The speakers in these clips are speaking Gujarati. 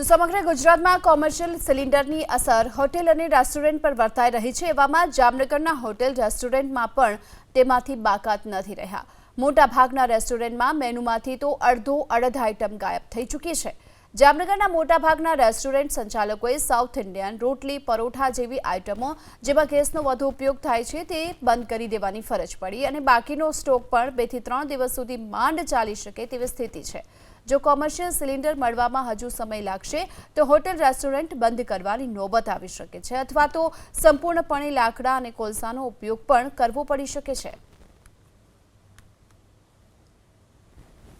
તો સમગ્ર ગુજરાતમાં કોમર્શિયલ સિલિન્ડરની અસર હોટેલ અને રેસ્ટોરન્ટ પર વર્તાઈ રહી છે। એવામાં જામનગરના હોટેલ રેસ્ટોરન્ટમાં પણ તેમાંથી બાકાત નથી રહ્યા। મોટાભાગના રેસ્ટોરન્ટમાં મેનુમાંથી તો અડધ આઇટમ ગાયબ થઈ ચૂકી છે। જામનગરના મોટાભાગના રેસ્ટોરન્ટ સંચાલકોએ સાઉથ ઇન્ડિયન રોટલી પરોઠા જેવી આઇટમો જેમાં ગેસનો વધુ ઉપયોગ થાય છે તે બંધ કરી દેવાની ફરજ પડી અને બાકીનો સ્ટોક પણ 2 થી 3 દિવસ સુધી માંડ ચાલી શકે તેવી સ્થિતિ છે। જો કોમર્શિયલ સિલિન્ડર મળવામાં હજુ સમય લાગશે તો હોટેલ રેસ્ટોરન્ટ બંધ કરવાની નોબત આવી શકે છે અથવા તો સંપૂર્ણપણે લાકડા અને કોલસાનો ઉપયોગ પણ કરવો પડી શકે છે।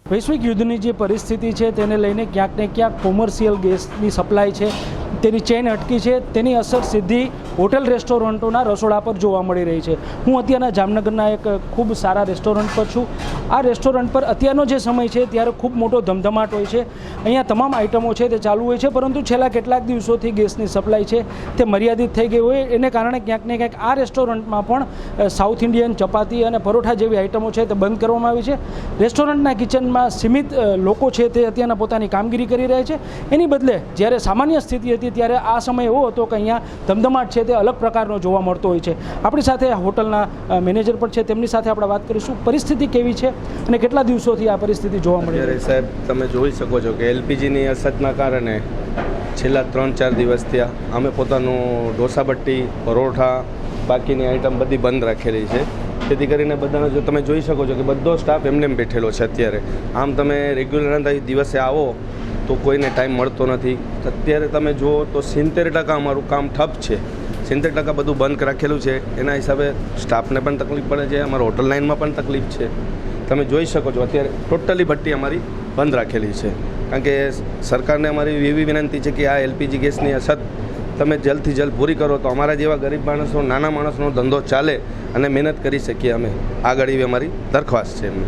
વૈશ્વિક યુદ્ધની જે પરિસ્થિતિ છે તેને લઈને ક્યાંક ને ક્યાંક કોમર્શિયલ ગેસની સપ્લાય છે તેની ચેન અટકી છે, તેની અસર સીધી હોટેલ રેસ્ટોરન્ટોના રસોડા પર જોવા મળી રહી છે। હું અત્યારના જામનગરના એક ખૂબ સારા રેસ્ટોરન્ટ પર છું। આ રેસ્ટોરન્ટ પર અત્યારનો જે સમય છે ત્યારે ખૂબ મોટો ધમધમાટ હોય છે। અહીંયા તમામ આઇટમો છે તે ચાલુ હોય છે, પરંતુ છેલ્લા કેટલાક દિવસોથી ગેસની સપ્લાય છે તે મર્યાદિત થઈ ગઈ હોય એને કારણે ક્યાંક ને ક્યાંક આ રેસ્ટોરન્ટમાં પણ સાઉથ ઇન્ડિયન ચપાતી અને પરોઠા જેવી આઇટમો છે તે બંધ કરવામાં આવી છે। રેસ્ટોરન્ટના કિચનમાં સીમિત લોકો છે તે અત્યારના પોતાની કામગીરી કરી રહ્યા છે। એની બદલે જ્યારે સામાન્ય સ્થિતિ હતી ત્યારે આ સમય એવો હતો કે અહીંયા ધમધમાટ છે તે અલગ પ્રકારનો જોવા મળતો હોય છે। આપણી સાથે હોટલના મેનેજર પણ છે, તેમની સાથે આપણે વાત કરીશું। પરિસ્થિતિ કેવી છે અને કેટલા દિવસોથી આ પરિસ્થિતિ જોવા મળી રહી છે? સાહેબ, તમે જોઈ શકો છો કે એલપીજીની અછતના કારણે છેલ્લા 3-4 દિવસથી અમે પોતાનું ઢોસાભટ્ટી પરોઠા બાકીની આઈટમ બધી બંધ રાખેલી છે। જેથી કરીને બધાનો જો તમે જોઈ શકો છો કે બધો સ્ટાફ એમને બેઠેલો છે અત્યારે। આમ તમે રેગ્યુલર દિવસે આવો તો કોઈને ટાઈમ મળતો નથી। અત્યારે તમે જુઓ તો 70% અમારું કામ ઠપ છે, 70% બધું બંધ રાખેલું છે। એના હિસાબે સ્ટાફને પણ તકલીફ પડે છે, અમારા હોટલ લાઇનમાં પણ તકલીફ છે। તમે જોઈ શકો છો અત્યારે ટોટલી ભટ્ટી અમારી બંધ રાખેલી છે, કારણ કે સરકારને અમારી એવી વિનંતી છે કે આ એલપીજી ગેસની અછત તમે જલ્દથી જલ્દ પૂરી કરો તો અમારા જેવા ગરીબ માણસો નાના માણસનો ધંધો ચાલે અને મહેનત કરી શકીએ અમે। આગળ એવી અમારી દરખાસ્ત છે એમને।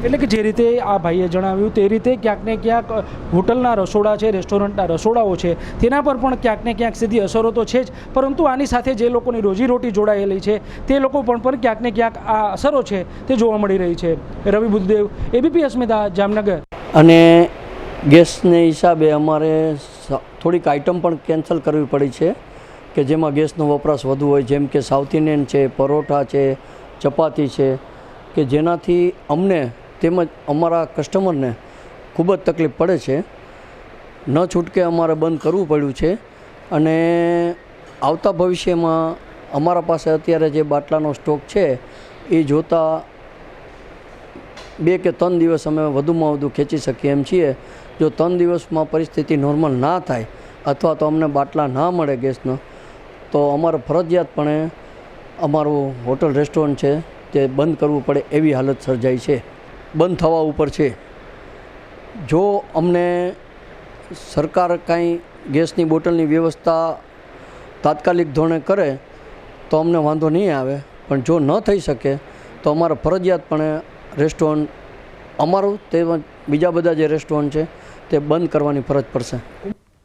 એટલે કે જે રીતે આ ભાઈએ જણાવ્યું તે રીતે ક્યાંક ને ક્યાંક હોટલના રસોડા છે, રેસ્ટોરન્ટના રસોડાઓ છે તેના પર પણ ક્યાંક ને ક્યાંક સીધી અસરો તો છે જ, પરંતુ આની સાથે જે લોકોની રોજીરોટી જોડાયેલી છે તે લોકો પણ ક્યાંક ને ક્યાંક આ અસરો છે તે જોવા મળી રહી છે। રવિ બુદ્ધદેવ, એબીપી અસ્મિતા, જામનગર। અને ગેસને હિસાબે અમારે થોડીક આઇટમ પણ કેન્સલ કરવી પડી છે કે જેમાં ગેસનો વપરાશ વધુ હોય, જેમ કે સાઉથ ઇન્ડિયન છે, પરોઠા છે, ચપાતી છે, કે જેનાથી અમને તેમજ અમારા કસ્ટમરને ખૂબ જ તકલીફ પડે છે। ન છૂટકે અમારે બંધ કરવું પડ્યું છે અને આવતા ભવિષ્યમાં અમારા પાસે અત્યારે જે બાટલાનો સ્ટોક છે એ જોતાં 2 કે 3 દિવસ અમે વધુમાં વધુ ખેંચી શકીએ એમ છીએ। જો 3 દિવસમાં પરિસ્થિતિ નોર્મલ ના થાય અથવા તો અમને બાટલા ના મળે ગેસનો તો અમારે ફરજિયાતપણે અમારું હોટલ રેસ્ટોરન્ટ છે તે બંધ કરવું પડે એવી હાલત સર્જાઈ છે, બંધ થવા ઉપર છે। જો અમને સરકાર કાંઈ ગેસની બોટલની વ્યવસ્થા તાત્કાલિક ધોરણે કરે તો અમને વાંધો નહીં આવે, પણ જો ન થઈ શકે તો અમારે ફરજિયાતપણે રેસ્ટોરન્ટ અમારું તેમજ બીજા બધા જે રેસ્ટોરન્ટ છે તે બંધ કરવાની ફરજ પડશે।